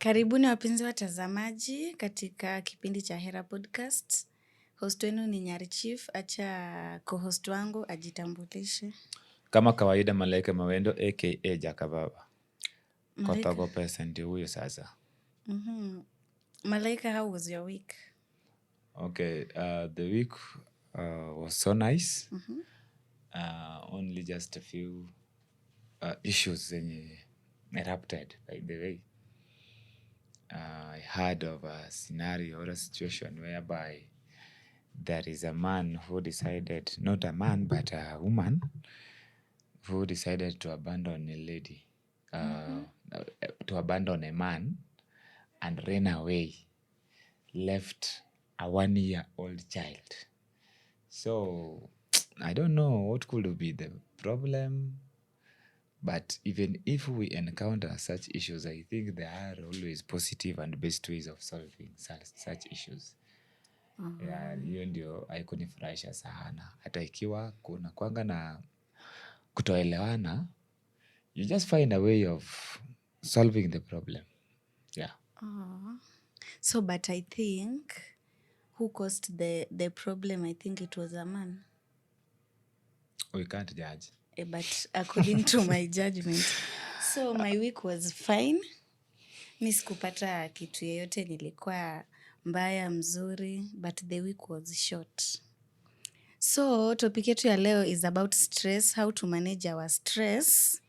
Karibuni wapenzi watazamaji katika kipindi cha Hera Podcast. Host wenu ni Nyari Chief, acha co-host wangu ajitambulishe. Kama kawaida Malaika Mawendo aka Jakababa. Malaika. Kotogo pesa ndio huyo sasa. Malaika, how was your week? Okay, the week was so nice. Only just a few issues erupted, by the way. I heard of a scenario or a situation whereby there is a man who decided, not a man, but a woman, who decided to abandon a lady, to abandon a man and ran away, left a 1-year-old child. So, I don't know what could be the problem. But even if we encounter such issues, I think there are always positive and best ways of solving such issues. Hiyo ndio haikunifurahisha sana. Hata ikiwa kuna kwanga na kutoelewana, you just find a way of solving the problem. Yeah. So, but I think who caused the problem, I think it was a man. We can't judge. But according to my judgment. So my week was fine. Mi sikupata kitu yeyote, nilikuwa mbaya mzuri, but the week was short. So topic yetu ya leo is about stress, how to manage our stress,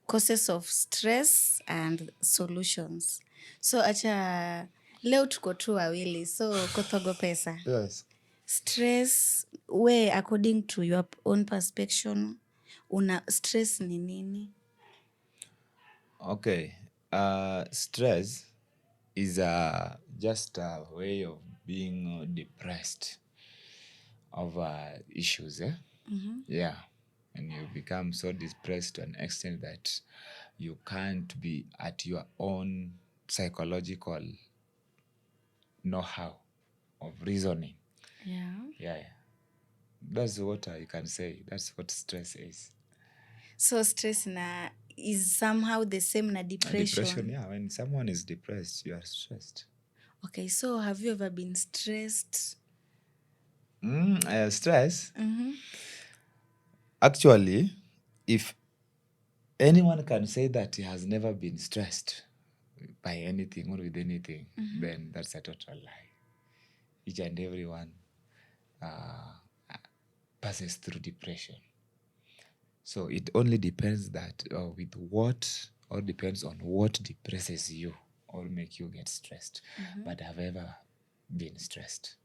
causes of stress and solutions. So acha leo tuko tu wawili, so Kotogo pesa. Yes. Stress, we according to your own perspective, una stress ni nini? Okay. Stress is just a way of being depressed over issues. Yeah. And you become so depressed to an extent that you can't be at your own psychological know-how of reasoning. Yeah. That's what I can say. That's what stress is. So stress is somehow the same na depression. Depression, yeah. When someone is depressed, you are stressed. Okay, so have you ever been stressed? Stress? Actually, if anyone can say that he has never been stressed by anything or with anything, then that's a total lie. Each and everyone passes through depression. So it only depends that with what, or depends on what depresses you or make you get stressed. But have ever been stressed?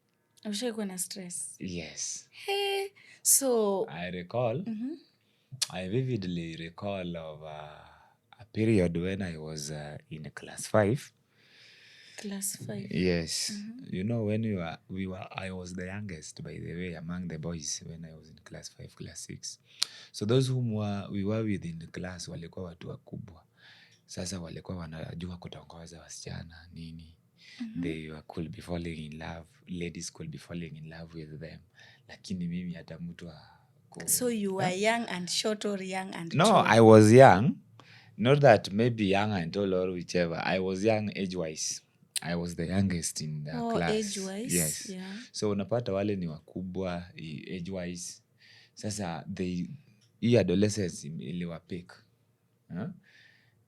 Ushaikuwa na stress? Yes. Hey, so I vividly recall of a period when I was in class 5. Class 5? Yes. You know, when I was the youngest, by the way, among the boys when I was in class 5, class 6. So those whom we were within the class walikuwa watu wakubwa. Sasa walikuwa wanajua kutongoza wasichana nini. They could be falling in love. Ladies could be falling in love with them. Lakini mimi hata mtu So you were young and short or young and No, tall? I was young. Not that maybe young and tall or whichever. I was young age-wise. I was the youngest in the class. Age-wise? Yes. Yeah. So unapata wale ni wakubwa age-wise. Sasa hii adolescence iliwapick.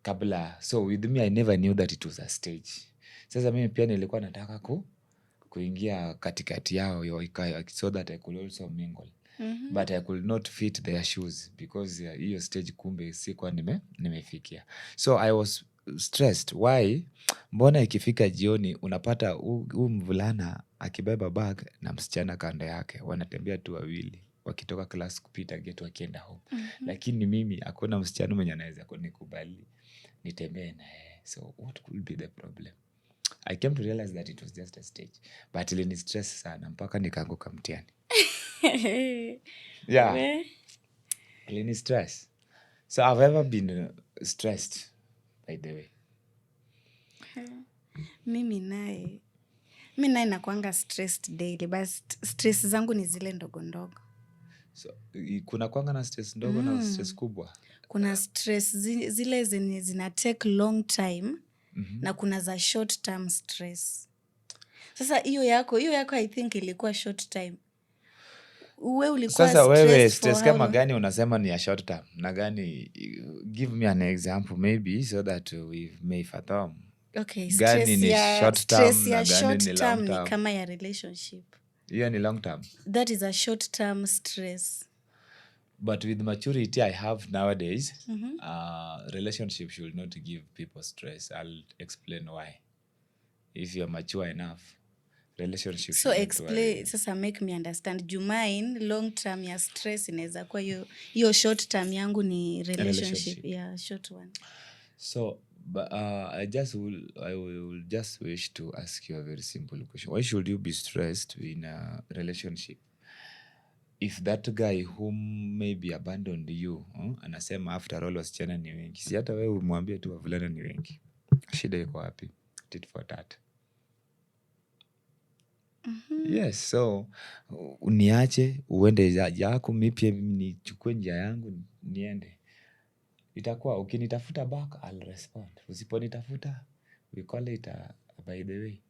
Kabla. So with me, I never knew that it was a stage. Sasa mimi pia nilikuwa nataka kuingia katikati yao so that I could also mingle. But I could not fit their shoes because hiyo stage kumbe sikuwa nimefikia. So I was stressed. Why? Mbona ikifika jioni unapata huu mvulana akibeba bag na msichana kando yake. Wanatembea tu wawili. Wakitoka class kupita gate wakienda home. Lakini mimi hakuna msichana mwenye anaweza kunikubali nitembee na yeye. So what could be the problem? I came to realize that it was just a stage. But ilini stress sana mpaka nikaanguka mtihani. Yeah. Ilini stress. So I've ever been stressed, by the way. Mimi naye nakuanga stressed daily, but stress zangu ni zile ndogo ndogo. So kuna kuanga na stress ndogo na stress kubwa. Kuna stress zile zenye zina take long time na kuna za short term stress. Sasa hiyo yako I think ilikuwa short time. Wewe ulikuwa Sasa wewe stressed for stress how kama long? gani unasema ni ya short term na gani? Give me an example maybe so that we may fathom Okay, gani ni short stress term ya na gani short ni long term ni term. kama ya relationship. Hiyo ni long term. That is a short term stress. But with maturity I have nowadays, relationship should not give people stress. I'll explain why. If you're mature enough, relationship So shouldn't worry. sasa make me understand. Jumain long term ya stress inaweza kuwa hiyo short term yangu ni relationship. Yeah, short one. So I will just wish to ask you a very simple question. Why should you be stressed in a relationship? If that guy whom maybe abandoned you, anasema after all wasichana ni wengi. Si hata wewe umwambie tu wavulana ni wengi. Shida iko wapi? Tit for tat. Yes, so uniache uende yako, mi pia nichukue njia yangu niende. Itakuwa ukinitafuta back I'll respond. Usiponitafuta we call it by the way.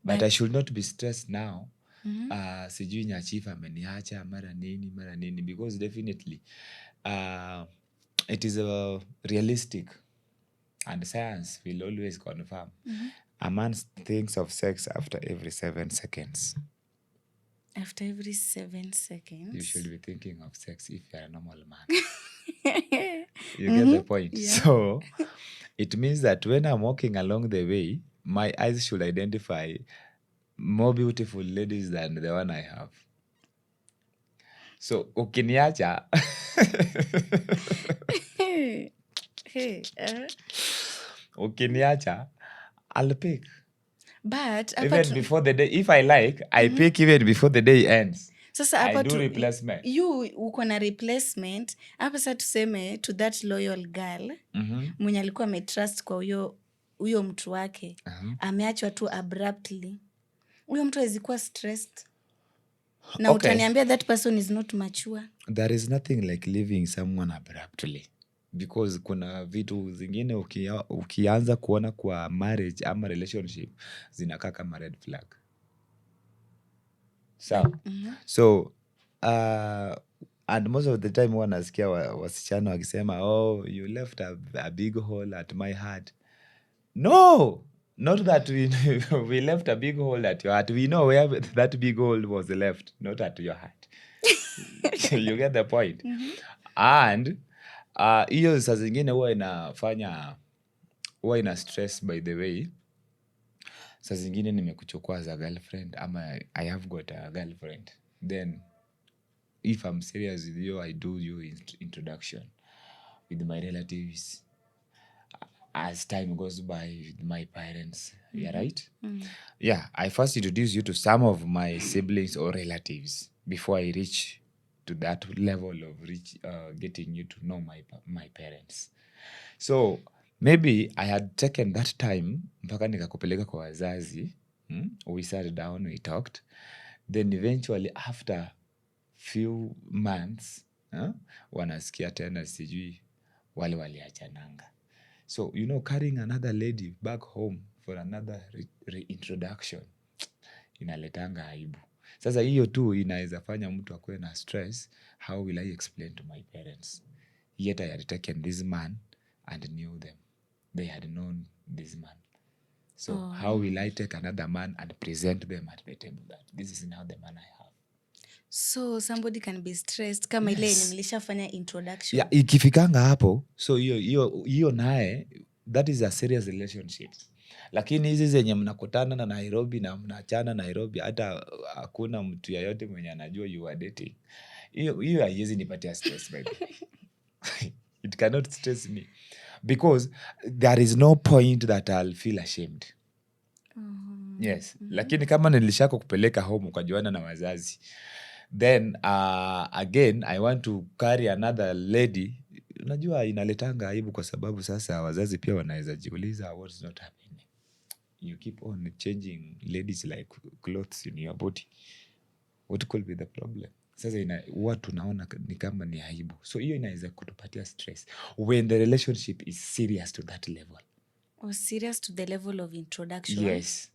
But I should not be stressed now. Sijui Nyachief ameniacha mara nini because definitely it is realistic and science will always confirm. A man thinks of sex after every 7 seconds. After every 7 seconds. You should be thinking of sex if you're a normal man. You get the point? Yeah. So it means that when I'm walking along the way, my eyes should identify more beautiful ladies than the one I have. So ukiniacha ukiniacha I'll pick. But Even before the day, if I like, I pick even before the day ends. Sasa I hapa do replacement. You uko na replacement. Hapa sasa tuseme to that loyal girl mwenye alikuwa ametrust kwa huyo mtu wake, ameachwa tu abruptly. Huyo mtu hawezi kuwa stressed. Na Okay. Utaniambia that person is not mature. There is nothing like leaving someone abruptly. Because kuna vitu zingine ukianza kuona kwa marriage ama relationship zinakaa kama red flag. So and most of the time huwa nasikia wasichana wakisema, oh, you left a big hole at my heart. No, not that we left a big hole at your heart. We know where that big hole was left, not at your heart. You get the point? And hiyo saa zingine huwa ina stress by the way. Saa zingine nimekuchukua as a girlfriend ama I have got a girlfriend. Then if I'm serious with you, I do you introduction with my relatives. As time goes by with my parents. Yeah, right? Yeah, I first introduce you to some of my siblings or relatives before I reach to that level of getting you to know my parents. So maybe I had taken that time mpaka nikakupeleka kwa wazazi. We sat down, we talked. Then eventually after few months wanasikia tena sijui wale waliachananga. So, carrying another lady back home for another reintroduction inaletanga aibu. Sasa hiyo tu inaweza fanya mtu akuwe na stress. How will I explain to my parents? Yet I had taken this man and knew them. They had known this man. So how will I take another man and present them at the table that this is now the man I have? So somebody can be stressed kama ile yenye nilishafanya introduction. Yeah, ikifikanga hapo, so hiyo naye, that is a serious relationship. Lakini hizi zenye mnakutana na Nairobi na mnaachana Nairobi, hata hakuna mtu yeyote mwenye anajua you are dating. Hiyo haiwezi nipatia stress by the way. It cannot stress me because there is no point that I'll feel ashamed. Yes. Lakini kama nilishako kupeleka home ukajuana na wazazi, then again I want to carry another lady, unajua inaletanga aibu kwa sababu sasa wazazi pia wanaweza jiuliza what's not happening. You keep on changing ladies like clothes in your body. What could be the problem? Sasa huwa tunaona ni kama ni aibu. So hiyo inaweza kutupatia stress when the relationship is serious to that level. Was serious to the level of introduction. Yes.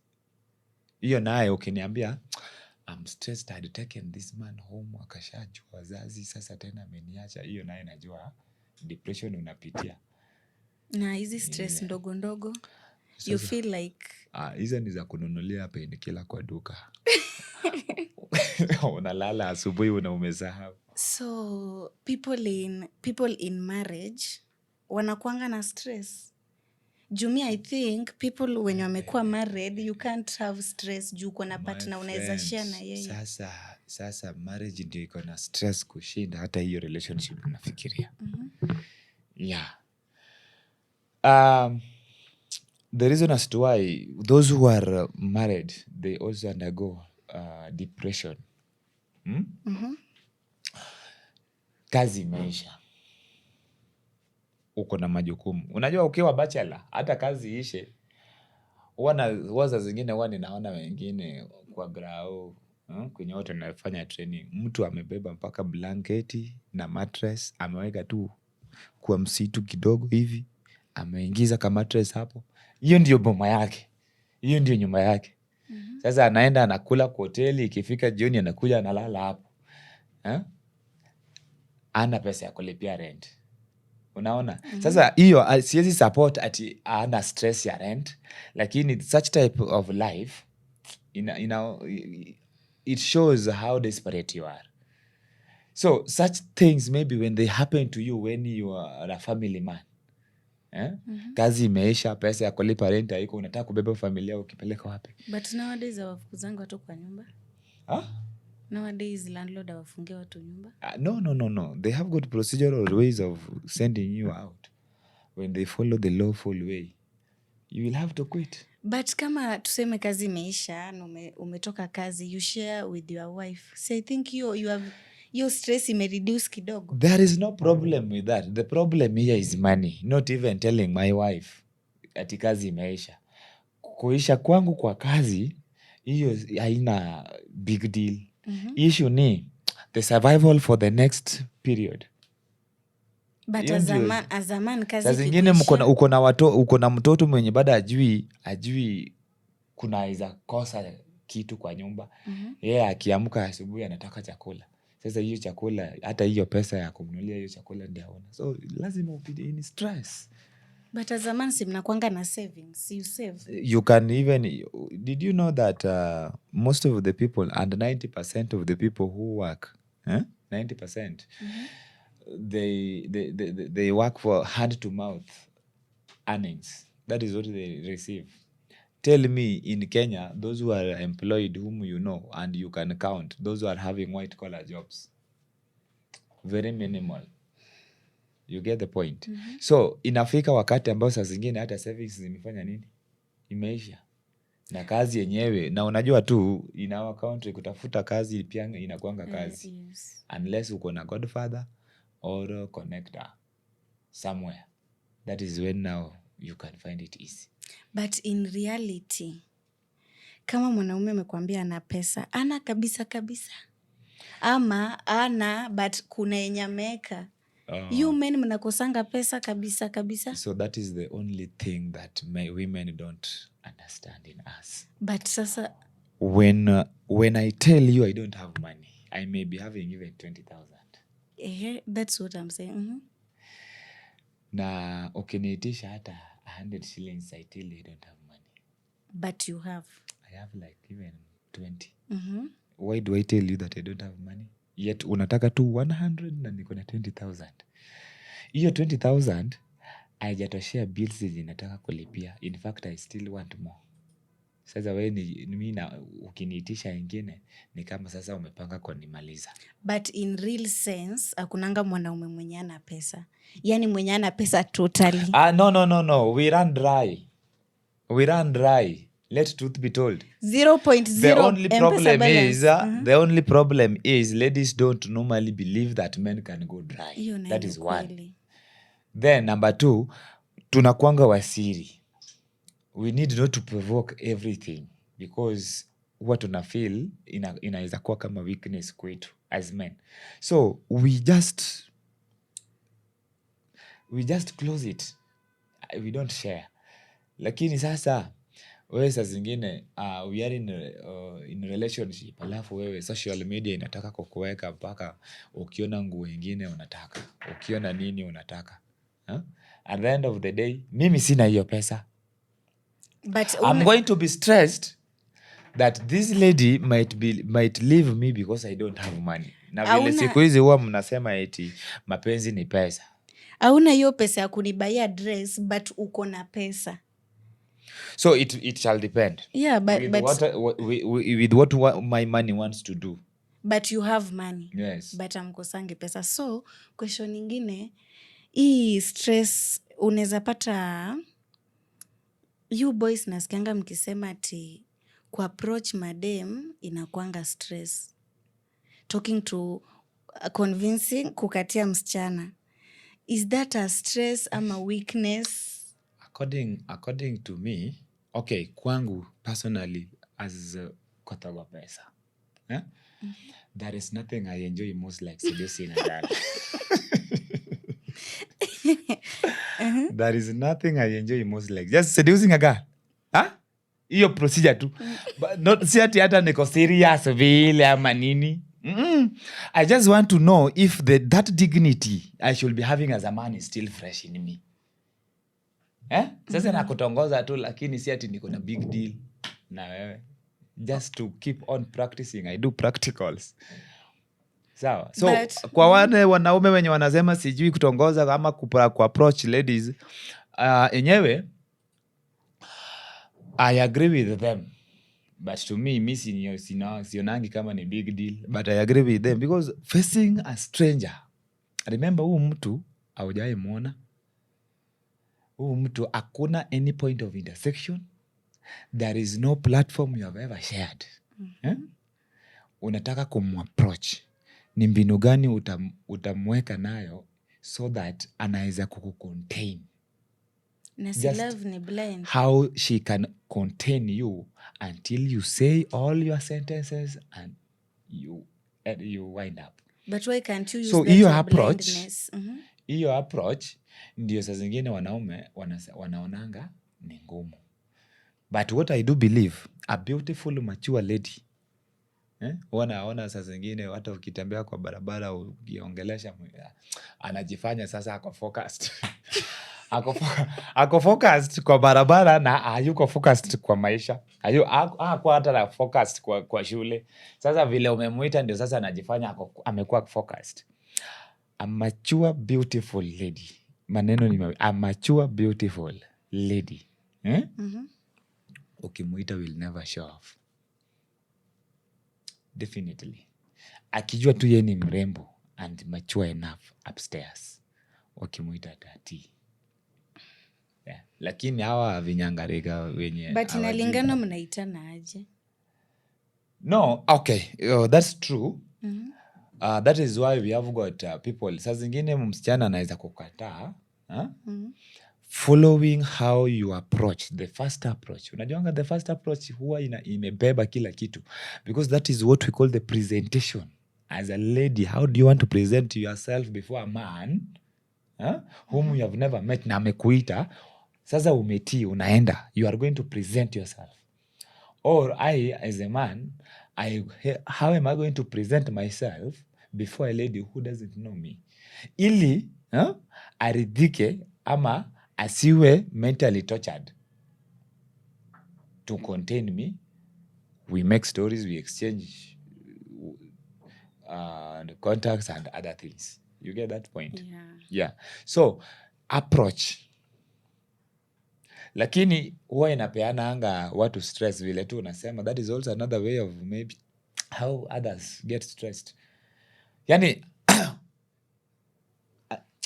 Hiyo naye ukiniambia I'm stressed, I had taken this man home, akashajua wazazi, sasa tena ameniacha, hiyo naye najua depression unapitia. Na hizi stress ndogo ndogo, you Sasa, feel like hizo ni za kununulia painkiller kwa duka. Unalala asubuhi umesahau. so people in marriage wanakuanga na stress. Jumi, I think people wenye wamekuwa married, you can't have stress juu uko na partner unaweza share na yeye. Sasa marriage ndio iko na stress kushinda hata hiyo relationship unafikiria. Yeah. The reason as to why those who are married, they also undergo depression. Kazi imeisha, uko na majukumu. Unajua ukiwa bachelor, hata kazi ishe, huwa saa zingine huwa ninaona wengine kwa grao kwenye watu wanafanya training, mtu amebeba mpaka blanketi na mattress, ameweka tu kwa msitu kidogo hivi, ameingiza ka mattress hapo. Hiyo ndio boma yake, hiyo ndio nyumba yake. Sasa anaenda anakula kwa hoteli, ikifika jioni anakuja analala hapo. Ana pesa ya kulipia rent. Unaona? Sasa hiyo siwezi support ati ana stress ya rent, lakini such type of life it shows how desperate you are. So such things maybe when they happen to you when you are a family man. Kazi imeisha, pesa ya kulipa rent haiko, unataka kubeba familia ukipeleka wapi? But nowadays hawafukuzangi watu kwa nyumba. Nowadays landlord hawafungia watu nyumba. No. They have good procedural ways of sending you out. When they follow the lawful way, you will have to quit. But kama tuseme kazi imeisha na umetoka kazi, you share with your wife. So I think your stress imereduce kidogo. There is no problem with that. The problem here is money. Not even telling my wife ati kazi imeisha. Kuisha kwangu kwa kazi, hiyo haina big deal. Issue ni the survival for the next period. But as a man kazi saa zingine uko na mtoto mwenye bado ajui kunaweza kosa kitu kwa nyumba. Yeye akiamka asubuhi anataka chakula. Sasa hiyo chakula, hata hiyo pesa ya kumnunulia hiyo chakula ndio hauna. So lazima upite in stress. But as a man si mnakuanga na savings, you save. You can even, did you know that most of the people and 90% of the people who work, 90%, they work for hand to mouth earnings. That is what they receive. Tell me in Kenya, those who are employed, whom you know and you can count, those who are having white collar jobs, very minimal. You get the point? So inafika wakati ambao saa zingine hata savings zimefanya nini, imeisha, na kazi yenyewe. Na unajua tu in our country kutafuta kazi pia inakuanga kazi. Yes. Unless uko na godfather or connector somewhere, that is when now you can find it easy. But in reality, kama mwanaume amekwambia ana pesa, ana kabisa ama ana but kuna yenye ameweka, you men mnakosanga pesa kabisa. So that is the only thing that women don't understand in us. But sasa when I tell you I don't have money, I may be having even 20,000. That's what I'm saying. Na ukiniitisha hata 100 shillings, I tell you I don't have money. But you have. I have like even 20. Why do I tell you that I don't have money? Yet unataka tu 100 na niko na 20,000. Hiyo 20,000 haijatoshea bills zinataka kulipia. In fact, I still want more. Sasa wewe mimi ukiniitisha ingine ni kama sasa umepanga kunimaliza. But in real sense, hakunanga mwanaume mwenye ana pesa. Yaani mwenye ana pesa totally. No. We run dry. Let truth be told. 0.0. The only problem is ladies don't normally believe that men can go dry. That is one. Then number 2, tunakuanga wasiri. We need not to provoke everything because what tuna feel inaweza kuwa kama weakness kwetu as men. So we just close it. We don't share. Lakini sasa wewe saa zingine we are in relationship, alafu wewe social media inataka kukuweka mpaka ukiona nguo ingine unataka, ukiona nini unataka. At the end of the day, mimi sina hiyo pesa. But I'm going to be stressed that this lady might leave me because I don't have money. Na vile siku hizi huwa mnasema eti mapenzi ni pesa. Hauna hiyo pesa ya kunibaia dress, but uko na pesa. So it shall depend. Yeah, with what my money wants to do. But you have money. Yes. But amkosangi pesa. So, question nyingine, hii stress unaweza pata you boys nasikianga mkisema ati kuapproach madem inakuanga stress. Talking to convincing kukatia msichana. Is that a stress ama weakness? According to me, okay, kwangu personally as kotogo pesa. There is nothing I enjoy most like seducing a girl. There is nothing I enjoy most like just seducing a girl. Hiyo procedure tu. But not si ati hata niko serious vile ama nini. I just want to know if that dignity I should be having as a man is still fresh in me. Sasa nakutongoza tu, lakini si ati niko na big deal na wewe. Just to keep on practicing, I do practicals. Sawa. So kwa wale wanaume wenye wanasema sijui kutongoza ama ku-approach ladies, enyewe I agree with them. But to me sionangi kama ni big deal. But I agree with them because facing a stranger, remember huu mtu haujai muona. Huu mtu hakuna any point of intersection. There is no platform you have ever shared. Unataka kumapproach. Ni mbinu gani utamweka nayo so that anaweza kukucontain. Na si love ni blind. How she can contain you until you say all your sentences and you wind up. But why can't you use so that blindness? Hiyo approach ndio saa zingine wanaume wanaonanga ni ngumu. But what I do believe, a beautiful mature lady, wanaona saa zingine hata ukitembea kwa barabara ukiongelesha anajifanya sasa ako focused. Ako focused kwa barabara na hayuko focused kwa maisha. Kwa hata na focused kwa shule. Sasa vile umemuita ndio sasa anajifanya amekuwa focused. A mature beautiful lady. Maneno ni a mature beautiful lady. Ukimuita will never show off. Definitely. Akijua tu yeye ni mrembo and mature enough upstairs. Ukimuita tati. Yeah. Lakini hawa vinyangarika wenye but inalingana mnaitana aje? No, okay. That's true. That is why we have got people. Saa zingine msichana anaweza kukataa. Following how you approach, the first approach. Unajuanga the first approach huwa imebeba kila kitu. Because that is what we call the presentation. As a lady, how do you want to present yourself before a man whom you have never met na amekuita? Sasa umetii, unaenda. You are going to present yourself. Or I, as a man, how am I going to present myself before a lady who doesn't know me? Ili aridhike ama asiwe mentally tortured to contain me. We make stories, we exchange contacts and other things. You get that point? Yeah. So, approach. Lakini huwa inapeana anga watu stress vile tu unasema. That is also another way of maybe how others get stressed. Yani,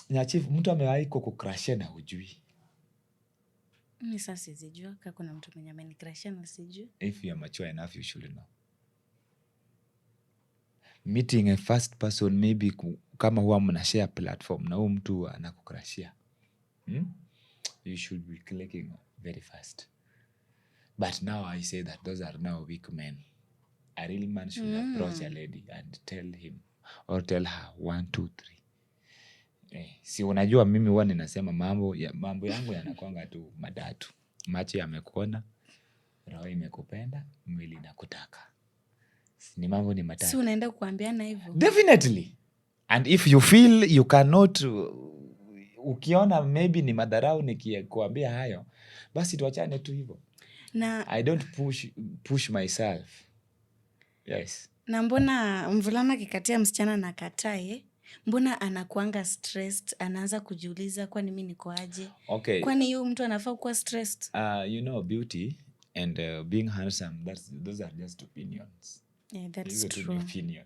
Nyachifu, mtu amewahi kukukrashia na hujui. Mimi sasa sijui kama kuna mtu mwenye amenikrashia na sijui. If you are mature enough, you should know. Meeting a first person, maybe kama huwa mnashare platform na huyu mtu anakukrashia. You should be clicking very fast. But now I say that those are now weak men. A real man should approach a lady and tell him or tell her 1, 2, 3. Si unajua mimi huwa ninasema mambo yangu yanakuanga tu matatu. macho yamekuona, roho imekupenda, mwili inakutaka. Ni mambo ni matatu. Si unaenda kuambiana hivyo? Definitely. And if you feel you cannot, ukiona maybe ni madharau nikikuambia hayo, basi tuachane tu hivyo. Na I don't push myself. Yes. na mbona mvulana akikatia msichana na katae, mbona anakuanga stressed, anaanza kujiuliza kwani mimi niko aje? Okay. Kwani hiyo mtu anafaa kuwa stressed? You know, beauty and being handsome, those are just opinions. Yeah, that's Hizo tu ni true. opinion.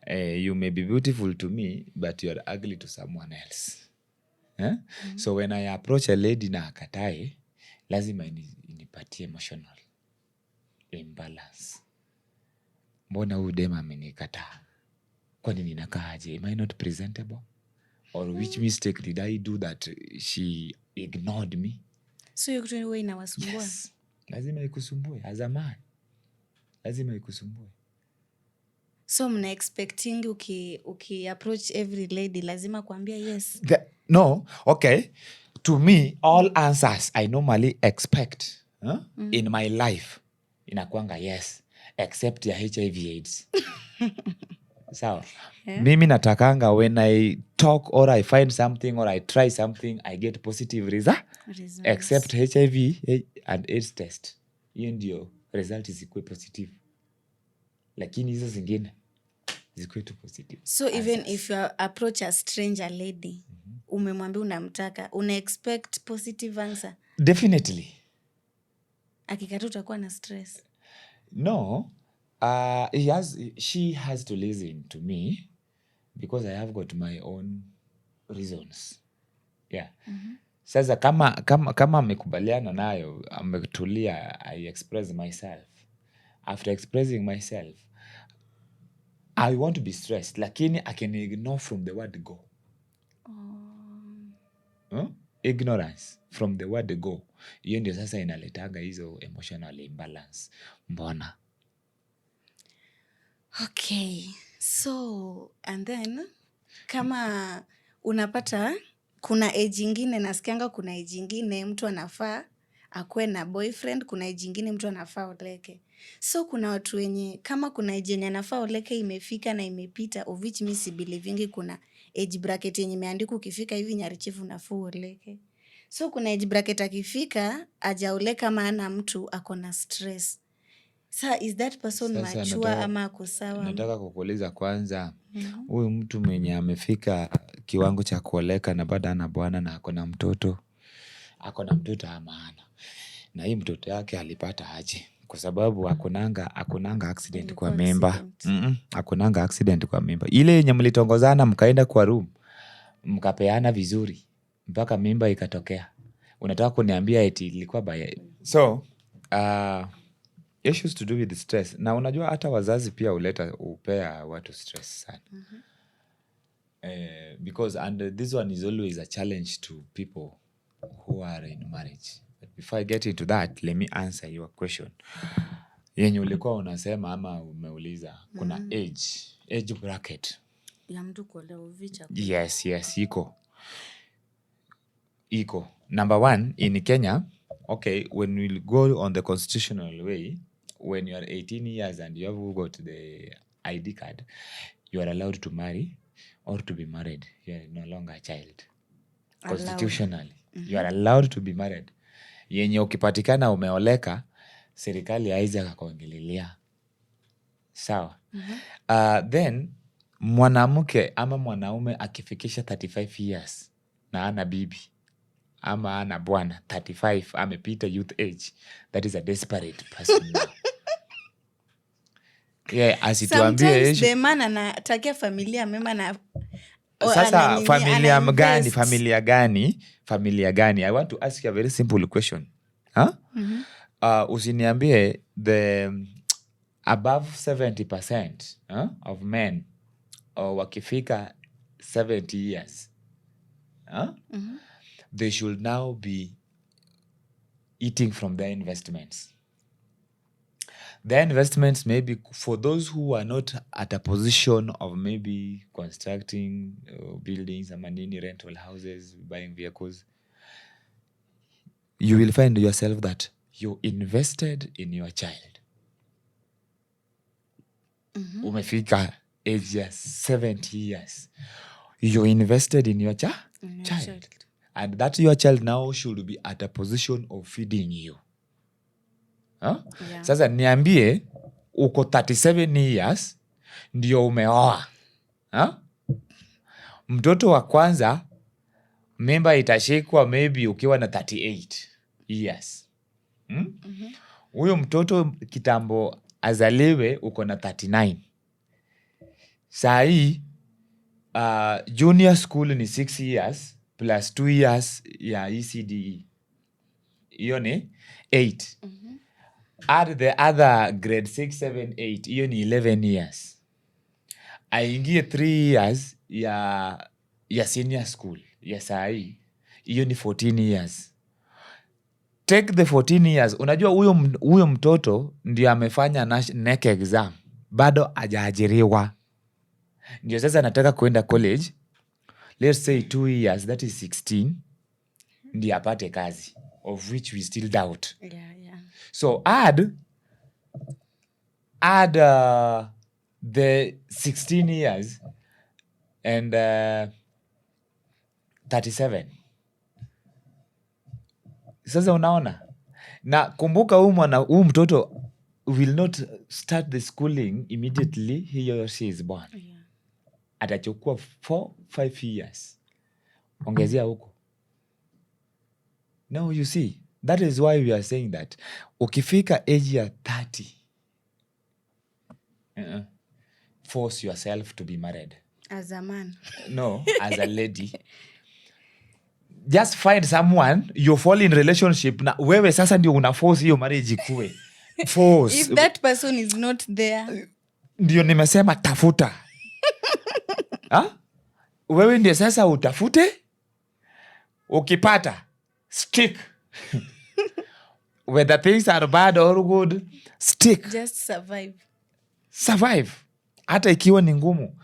Yeah. You may be beautiful to me, but you are ugly to someone else. So when I approach a lady na akatae, lazima inipatie emotional imbalance. Mbona huyu dem amenikataa? Kwani ninakaaje? Am I not presentable? Or which mistake did I do that she ignored me? So hiyo kitu huwa inawasumbua? Yes. Lazima ikusumbue. As a man, lazima ikusumbue. So mna expecting uki approach every lady lazima kuambia yes? No, okay. To me, all answers I normally expect in my life inakuanga yes, except ya HIV AIDS. Sawa. Yeah. Mimi natakanga when I talk or I find something or I try something, I get positive results. Except HIV and AIDS test. Hiyo ndio result zikuwe positive. Lakini hizo zingine zikuwe tu positive. So even if you approach a stranger lady, umemwambia unamtaka, una expect positive answer? Definitely. Akikataa utakuwa na stress? No. She has to listen to me because I have got my own reasons. Yeah. Sasa kama amekubaliana nayo, ametulia, I express myself. After expressing myself, I won't be stressed, lakini I can ignore from the word go. Ignorance from the word go. Hiyo ndio sasa inaletanga hizo emotional imbalance. Mbona? Okay. So, and then, kama unapata, kuna age ingine, nasikianga kuna age ingine, mtu anafaa, akuwe na boyfriend, kuna age ingine, mtu anafaa oleke. So, kuna watu wenye, kama kuna age yenye anafaa oleke imefika na imepita, of which mi si believingi kuna age bracket yenye imeandikwa ukifika hivi Nyarichifu unafaa oleke. So, kuna age bracket akifika, hajaoleka ama hana mtu, ako na stress. Sir, is that person Sasa mature ama ako sawa? nataka kukuuliza kwanza, huyu mtu mwenye amefika kiwango cha kuoleka na bado hana bwana na ako na mtoto ama hana, na hii mtoto yake alipata aje? Kwa sababu hakunanga accident kwa mimba. Hakunanga accident kwa mimba. Ile yenye mlitongozana mkaenda kwa room mkapeana vizuri mpaka mimba ikatokea, unataka kuniambia eti ilikuwa by... So issues to do with stress. Na unajua hata wazazi pia upea watu stress sana. Because and this one is always a challenge to people who are in marriage. But before I get into that, let me answer your question. Yenye ulikuwa unasema ama umeuliza, kuna age bracket ya mtu kuolewa vicha. Yes, iko. Number one, in Kenya, okay, when we go on the constitutional way, when you are 18 years and you have got the ID card, you are allowed to marry or to be married. You are no longer a child. Constitutionally, you are allowed to be married. Yenye ukipatikana umeoleka, serikali haizi akakuingililia. Sawa. Then mwanamke ama mwanaume akifikisha 35 years na ana bibi ama ana bwana 35, amepita youth age, that is a desperate person now. Yeah, asituambie sometimes the man anatakia familia mema na sasa familia gani? I want to ask you a very simple question. Usiniambie the above 70% of men wakifika 70 years they should now be eating from their investments. Their investments maybe for those who are not at a position of maybe constructing buildings, rental houses, buying vehicles. you will find yourself that you invested in your child. Umefika age ya 70 years. You invested in your child. And that your child now should be at a position of feeding you. Huh? Yeah. Sasa niambie uko 37 years ndio umeoa. Huh? Mtoto wa kwanza mimba itashikwa maybe ukiwa na 38 years. Huyo mtoto kitambo azaliwe uko na 39. Saa hii junior school ni 6 years plus 2 years ya ECDE. Hiyo ni 8. Add the other grade 6, 7, 8. Hiyo ni 11 years. Aingie 3 years ya senior school ya saa hii. Hiyo ni 14 years. Take the 14 years. Unajua huyo mtoto ndio amefanya NEC exam. Bado hajaajiriwa. Ndio sasa nataka kuenda college. Let's say 2 years, that is 16. Ndio apate kazi. Of which we still doubt. Yeah. So add the 16 years and 37. Sasa unaona? Na kumbuka huyu mtoto will not start the schooling immediately he or she is born. Yeah. Atachukua 4-5 years. Ongezea huko. Now you see, that is why we are saying that ukifika age ya 30, force yourself to be married. As a man. No, as a lady. Just find someone, you fall in relationship na wewe sasa ndio una force hiyo marriage ikue. Force. If that person is not there. Ndio nimesema tafuta. Wewe ndio sasa utafute. Ukipata, stick. Whether things are bad or good, stick. Just survive. Survive. Hata ikiwa ni ngumu.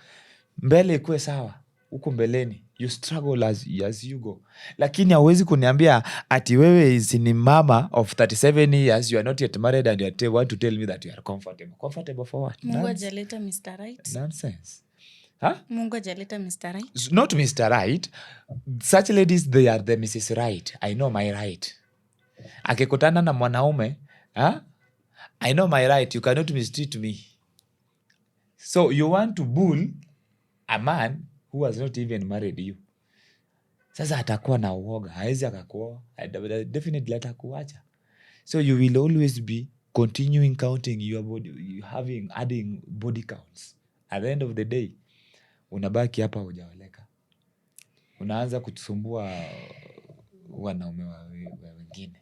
Mbele ikuwe sawa. Huko mbeleni. You struggle as you go. Lakini hauwezi kuniambia ati wewe ni mama of 37 years, you are not yet married and you want to tell me that you are comfortable. Comfortable for what? Mungu hajaleta Mr. Right. Nonsense. Mungu hajaleta Mr. Right. Not Mr. Right. Such ladies, they are the Mrs. Right. I know my right. Akikutana na mwanaume, I know my right. You cannot mistreat me. So you want to bull a man who has not even married you. Sasa atakuwa na uoga. Haezi akakuoa. Definitely atakuacha. So you will always be continuing counting your body, adding body counts. At the end of the day, unabaki hapa hujaoleka. Unaanza kutusumbua wanaume wengine.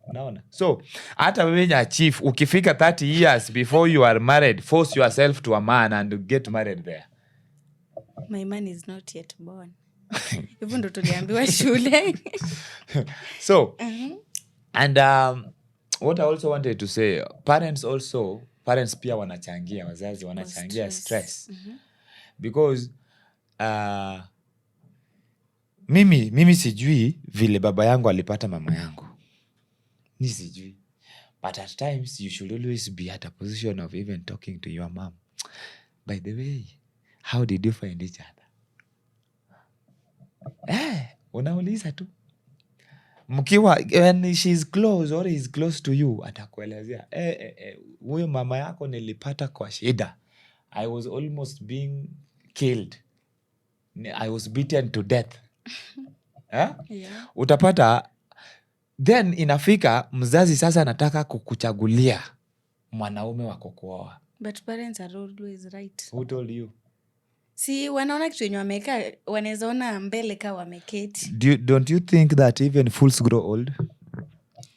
Unaona? So, hata wewe ya chief, ukifika 30 years before you are married, force yourself to a man and get married there. My man is not yet born. Hivyo ndo tuliambiwa shule. So, and what I also wanted to say, parents pia wanachangia, wazazi wanachangia stress. Because mimi sijui vile baba yangu alipata mama yangu. Ni sijui. But at times you should always be at a position of even talking to your mom. By the way, how did you find each other? Unauliza tu. Mkiwa when she's close or is close to you, atakuelezea. Huyo mama yako nilipata kwa shida. I was almost being killed. I was beaten to death. Yeah. Utapata then inafika mzazi sasa anataka kukuchagulia mwanaume wa kukuoa. But parents are always right. Who told you? Si wanaona kitu yenye wamekaa, wanaweza ona mbele kama wameketi. Don't you think that even fools grow old?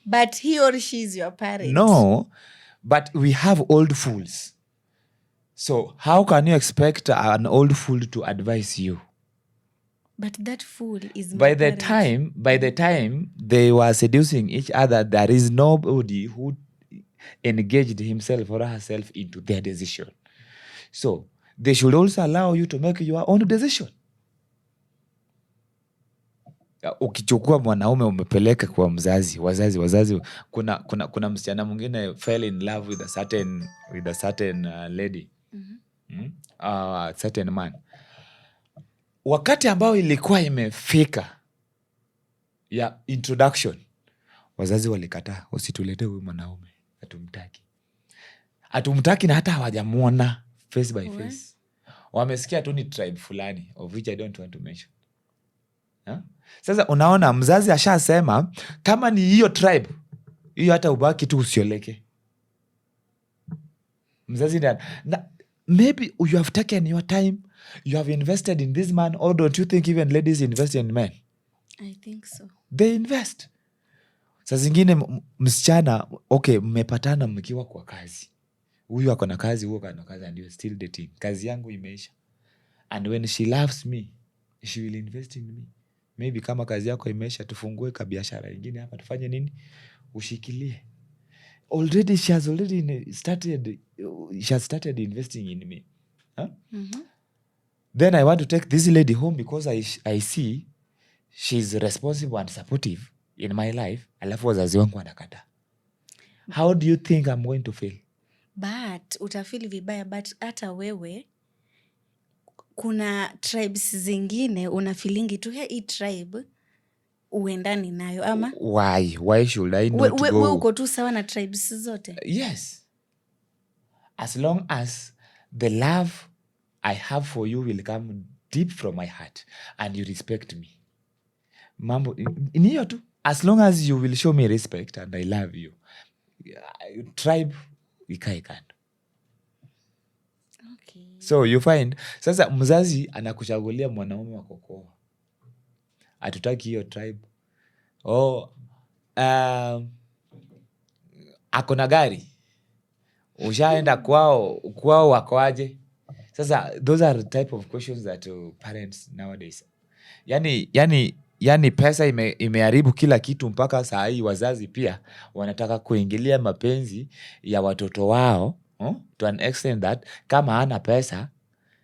But he or she is your parent. No, but we have old fools. So how can you expect an old fool to advise you? But that fool is by the time they were seducing each other, there is nobody who engaged himself or herself into their decision. So they should also allow you to make your own decision. ukichukua mwanaume umepeleka kwa wazazi, kuna msichana mwingine fell in love with a certain lady, certain man. Wakati ambao ilikuwa imefika ya introduction, wazazi walikataa, usitulete huyu mwanaume, hatumtaki na hata hawajamuona face by face. Wamesikia tu ni tribe fulani of which I don't want to mention. Sasa unaona, mzazi ashasema kama ni hiyo tribe hiyo, hata ubaki tu usioleke. Mzazi maybe you have taken your time, you have invested in this man, or don't you think even ladies invest in men? I think so. They invest. Saa zingine msichana, okay, mmepatana mkiwa kwa kazi, huyu ako na kazi, huyu ako na kazi, and you're still dating. Kazi yangu imeisha, and when she loves me she will invest in me. Maybe kama kazi yako imeisha, tufungue kabiashara ingine hapa, tufanye nini, ushikilie. Already she has started investing in me. Then I want to take this lady home because I see she's responsible and supportive in my life, alafu wazazi wangu wanakata. How do you think I'm going to feel? But utafili vibaya, but hata wewe kuna tribes zingine unafilingi tu hii tribe uendani nayo, ama why should I not go? We uko tu sawa na tribes zote? Yes, as long as the love I have for you will come deep from my heart and you respect me. Mambo ni hiyo tu, as long as you will show me respect and I love you, tribe ikae kando. Okay. So you find, sasa mzazi anakuchagulia mwanaume wa kuoa, hatutaki hiyo tribe. Ako na gari, ushaenda kwao wako aje? Sasa those are the type of questions that parents nowadays, yani pesa imeharibu kila kitu, mpaka saa hii wazazi pia wanataka kuingilia mapenzi ya watoto wao, to an extent that kama hana pesa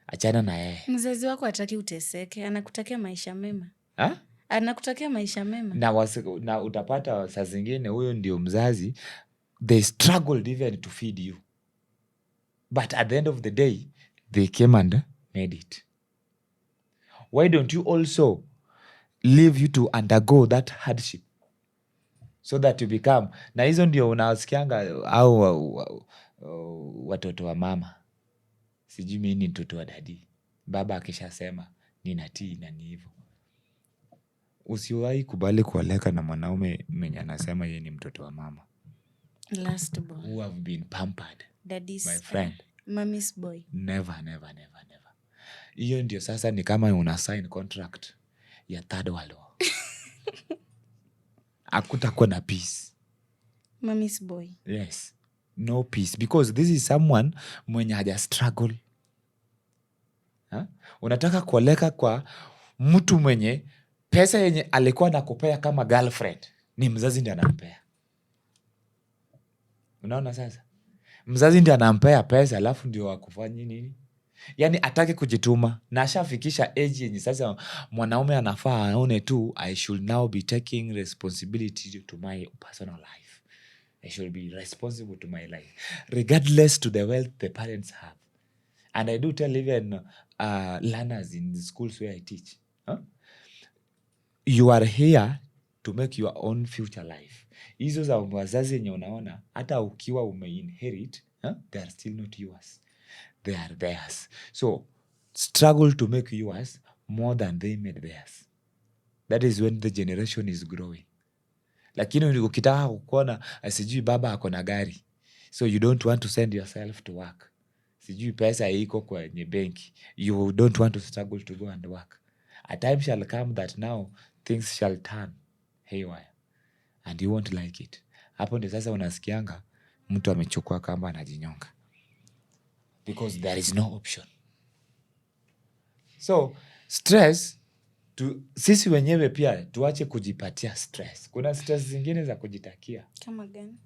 achana na yeye. Mzazi wako hataki uteseke, anakutakia maisha mema. Anakutakia maisha mema. Na utapata saa zingine huyo ndio mzazi, they struggled even to feed you, but at the end of the day they came and made it. Why don't you also leave you to undergo that hardship so that you become, na hizo ndio unasikianga au watoto wa mama, sijui mimi ni mtoto wa dadi, baba akishasema ninatii na ni hivyo. Usiwahi kubali kuoleka na mwanaume mwenye anasema yeye ni mtoto wa mama. Last boy who have been pampered. Daddy's, my friend. Mommy's boy. Never. Hiyo ndio sasa ni kama una sign contract ya third world war. Hakutakuwa na peace. Mommy's boy. Yes. No peace, because this is someone mwenye haja struggle. Unataka kuoleka kwa mtu mwenye pesa yenye alikuwa nakupea kama girlfriend ni mzazi ndiye anampea. Unaona sasa? Mzazi ndiye anampea pesa, alafu ndio akufanyia nini? Yani atake kujituma, na ashafikisha age yenye sasa mwanaume anafaa aone tu, I should now be taking responsibility to my personal life. I should be responsible to my life, regardless to the wealth the parents have. And I do tell even learners in the schools where I teach, you are here to make your own future life. Hizo za wazazi yenye unaona, hata ukiwa umeinherit, they are still not yours. They are theirs. So, struggle to make yours more than they made theirs. That is when the generation is growing. Lakini ukitaka kukuona, sijui baba ako na gari, so you don't want to send yourself to work. Sijui pesa iko kwenye benki, you don't want to struggle to go and work. A time shall come that now things shall turn haywire and you won't like it. Hapo ndio sasa unasikianga mtu amechukua kamba anajinyonga, because there is no option. So stress sisi wenyewe pia tuache kujipatia stress. Kuna stress zingine za kujitakia. Kama gani?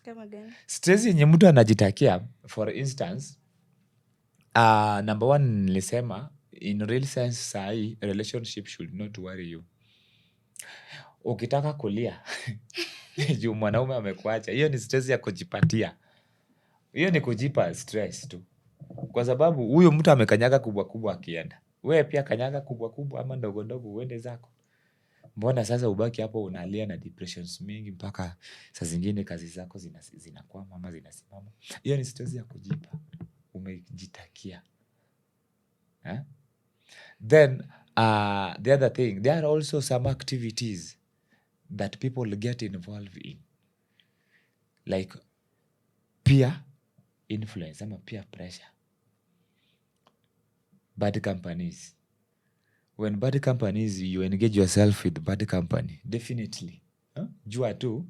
Kama gani? Stress yenye mtu anajitakia, for instance, number one nilisema, in real sense sahi, relationship should not worry you. ukitaka kulia juu mwanaume amekuacha, hiyo ni stress ya kujipatia, hiyo ni kujipa stress tu, kwa sababu huyo mtu amekanyaga kubwa kubwa akienda, wewe pia kanyaga kubwa kubwa ama ndogo ndogo uende zako. Mbona sasa ubaki hapo unalia na depressions mingi mpaka saa zingine kazi zako zinakwama ama zinasimama? Hiyo ni stress ya kujipa, umejitakia. Then the other thing, there are also some activities that people get involved in, like peer influence ama peer pressure. Bad companies. When bad companies, you engage yourself with bad company, definitely jua tu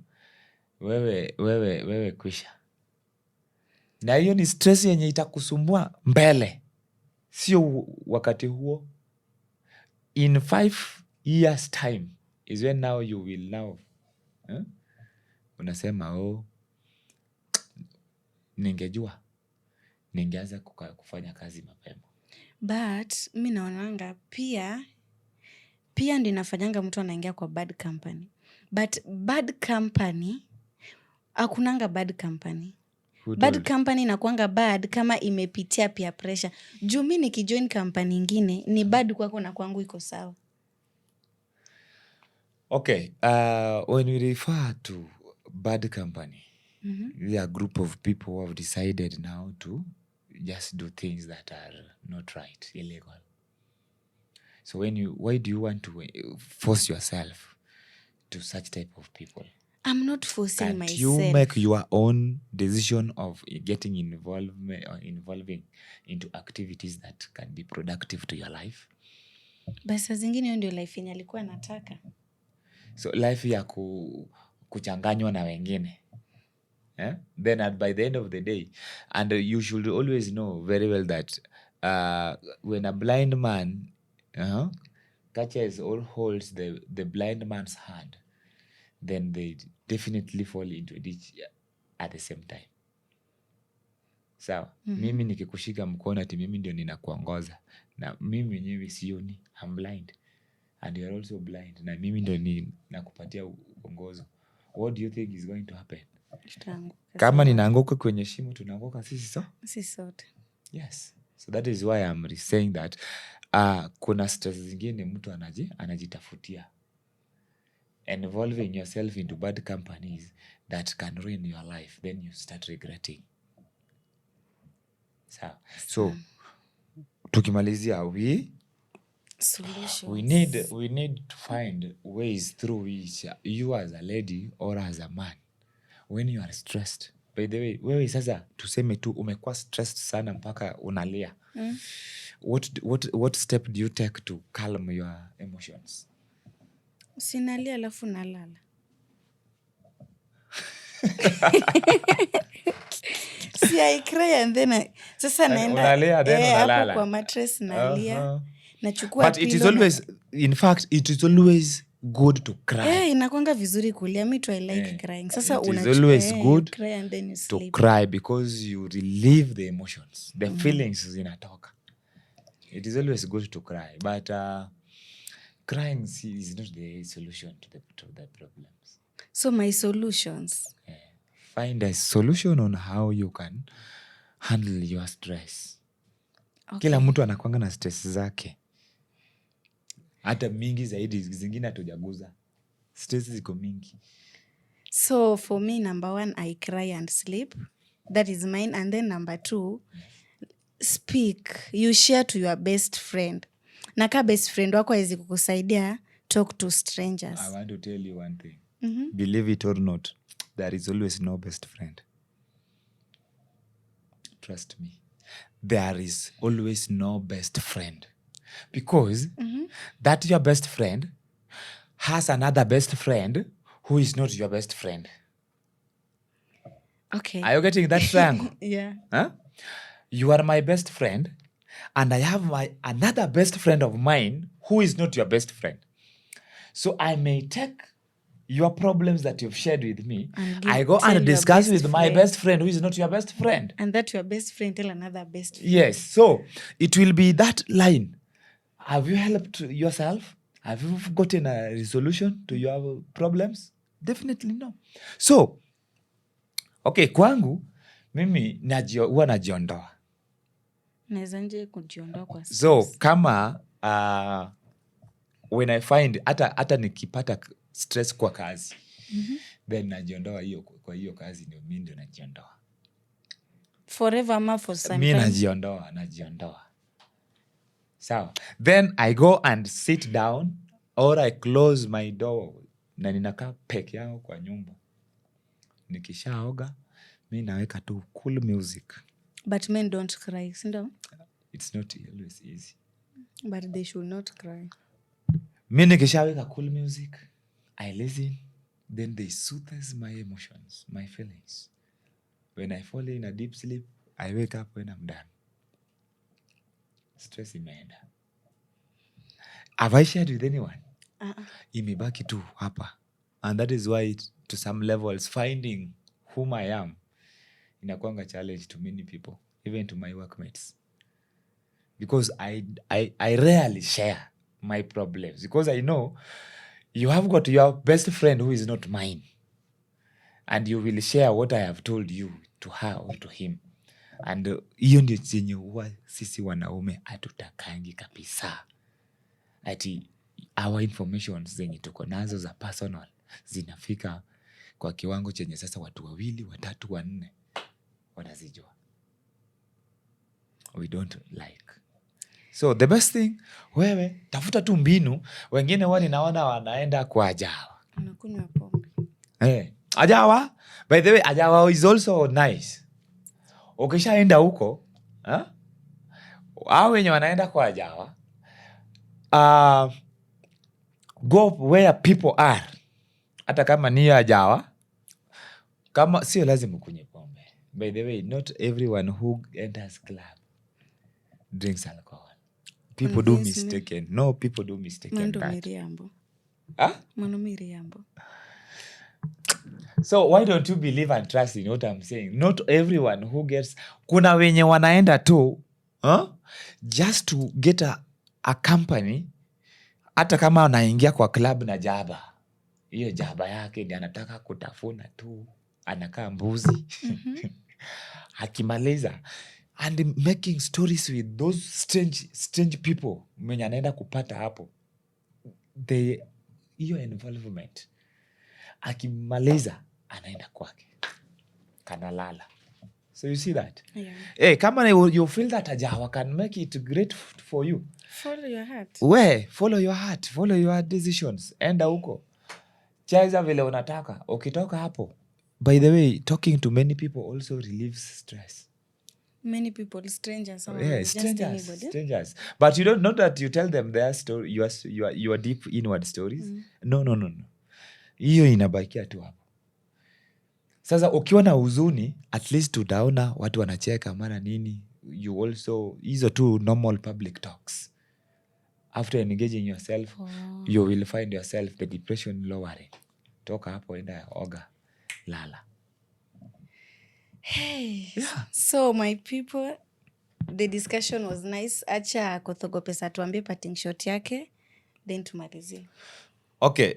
wewe kwisha, na hiyo ni stress yenye itakusumbua mbele, sio wakati huo. In 5 years time is when now you will now unasema ningejua ningeanza kufanya kazi mapema. But mi naonanga pia ndio inafanyanga mtu anaingia kwa bad company. But bad company, hakunanga bad company. Bad company inakuanga bad kama imepitia peer pressure. Juu mi nikijoin company ingine ni bad kwako na kwangu iko sawa. Okay, when we refer to bad company, we are a group of people who have decided now to just do things that are not right, illegal. So why do you want to force yourself to such type of people? I'm not forcing Can't myself. you make your own decision of getting involving into activities that can be productive to your life? Basi saa zingine hiyo ndio life yenye alikuwa anataka. So life ya kuchanganywa na wengine. Then by the end of the day, and you should always know very well that when a blind man catches or holds the blind man's hand, then they definitely fall into a ditch at the same time. Sawa? Mimi nikikushika mkono ati mimi ndio ninakuongoza, na mimi mwenyewe sioni, I'm blind and you are also blind, na mimi ndio ninakupatia uongozo. What do you think is going to happen? Kama ninaanguka kwenye shimo, tunaanguka sisi sote. Yes. So that is why I'm saying that kuna stress zingine mtu anajitafutia. Involving yourself into bad companies that can ruin your life, then you start regretting. So tukimalizia, we need to find ways through which you as a lady or as a man, when you are stressed. By the way, wewe sasa tuseme tu umekuwa stressed sana mpaka unalia. What step do you take to calm your emotions? Sinalia alafu nalala. See, I cry and then sasa naenda unalia then unalala kwa mattress nalia. Nachukua but it is always in fact it is always good to cry. Inakuanga vizuri kulia. Me too, I like crying. Sasa it is always good cry and then you sleep. To cry because you relieve the emotions, the feelings zinatoka. It is always good to cry, but crying is not the solution to the problems. So my solutions, find a solution on how you can handle your stress. Okay. Kila mtu anakuanga na stress zake, hata mingi zaidi, zingine hatujaguza. Stress ziko mingi. So for me, number 1, I cry and sleep. That is mine. And then number 2, speak. You share to your best friend. Na ka best friend wako hawezi kukusaidia, talk to strangers. I want to tell you one thing. Believe it or not, there is always no best friend. Trust me. There is always no best friend. Because that your best friend has another best friend who is not your best friend. Okay. Are you getting that triangle? Yeah. You are my best friend, and I have another best friend of mine who is not your best friend. So I may take your problems that you've shared with me, I go and discuss with my best friend who is not your best friend. And that your best friend tell another best friend. Yes. So it will be that line. Have you helped yourself? Have you gotten a resolution to your problems? Definitely no. So okay, kwangu mimi huwa najiondoa. Nawezaje kujiondoa kwa stress? So kama when I find hata nikipata stress kwa kazi, then najiondoa kwa hiyo kazi, ndio najiondoa Forever ama for some mi time? najiondoa sawa. Then I go and sit down or I close my door na ninakaa peke yangu kwa nyumba. Nikishaoga mi naweka tu cool music. But men don't cry, sindo? It's not always easy. But they should not cry. Mi nikishaweka cool music, I listen, then they soothes my emotions, my feelings. When I fall in a deep sleep, I wake up when I'm done. Stress imeenda. Have I shared with anyone? Imebaki tu hapa. And that is why to some levels finding whom I am inakuanga challenge to many people, even to my workmates. Because I rarely share my problems, because I know you have got your best friend who is not mine, and you will share what I have told you to her or to him. And hiyo ndio chenye huwa sisi wanaume hatutakangi kabisa, ati our information zenye tuko nazo za personal zinafika kwa kiwango chenye sasa watu 2, 3, 4 wanazijua. We don't like. So the best thing, wewe tafuta tu mbinu. Wengine huwa ninaona wanaenda kwa Ajawa. Unakunywa pombe. Ajawa, by the way, Ajawa is also nice. Ukishaenda huko, hao wenye wanaenda kwa Ajawa, go where people are. Hata kama ni Ajawa, kama sio lazima kunywe pombe. By the way, not everyone who enters club drinks alcohol. People do mistaken. No, people do mistaken that. Miriambo. So why don't you believe and trust in what I'm saying? Not everyone who gets... Kuna wenye wanaenda tu just to get a company. Hata kama anaingia kwa club na jaba, hiyo jaba yake ndiye anataka kutafuna tu, anakaa mbuzi. Akimaliza and making stories with those strange people mwenye anaenda kupata hapo, hiyo involvement. Akimaliza anaenda kwake, kanalala. So you see that? Yeah. Kama you feel that Ajawa can make it great for you, follow your heart. Follow your heart, follow your decisions. Enda huko, cheza vile unataka. Ukitoka hapo, by the way, talking to many people also relieves stress. Many people, strangers. Strangers. But you don't know that you tell them their story, your deep inward stories. No. Hiyo inabakia tu hapo. Sasa ukiwa na huzuni, at least utaona watu wanacheka mara nini. You also, hizo tu normal public talks. After engaging yourself, you will find yourself the depression lowering. Toka hapo, enda oga, lala. Hey. Yeah. So my people, the discussion was nice. Acha Kothogo Pesa tuambie parting shot yake, then tumalizie. Okay,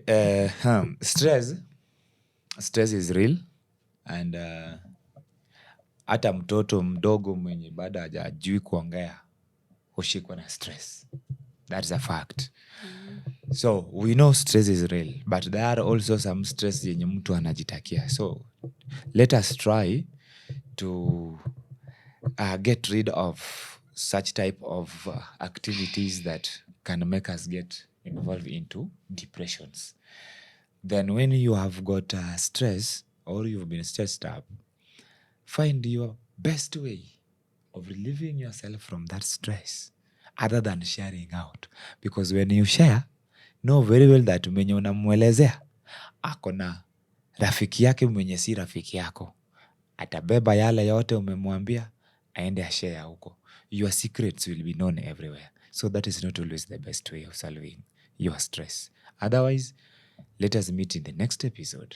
stress is real, and hata mtoto mdogo mwenye bado hajui kuongea hushikwa na stress. That's a fact. So we know stress is real, but there are also some stress yenye mtu anajitakia. So let us try to get rid of such type of activities that can make us get involved into depressions. Then when you have got stress or you've been stressed up, find your best way of relieving yourself from that stress other than sharing out. Because when you share, know very well that mwenye unamwelezea ako na rafiki yake mwenye si rafiki yako. Atabeba yale yote umemwambia, aende ashare huko. Your secrets will be known everywhere. So that is not always the best way of solving your stress. Otherwise, let us meet in the next episode.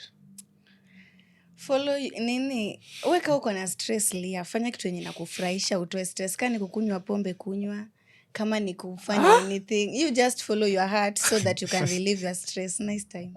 Follow nini? Weka uko na stress lia. Fanya kitu yenye inakufurahisha, utoe stress. Kani kukunywa pombe, kunywa. kama ni kufanya anything, you just follow your heart so that you can relieve your stress. Nice time.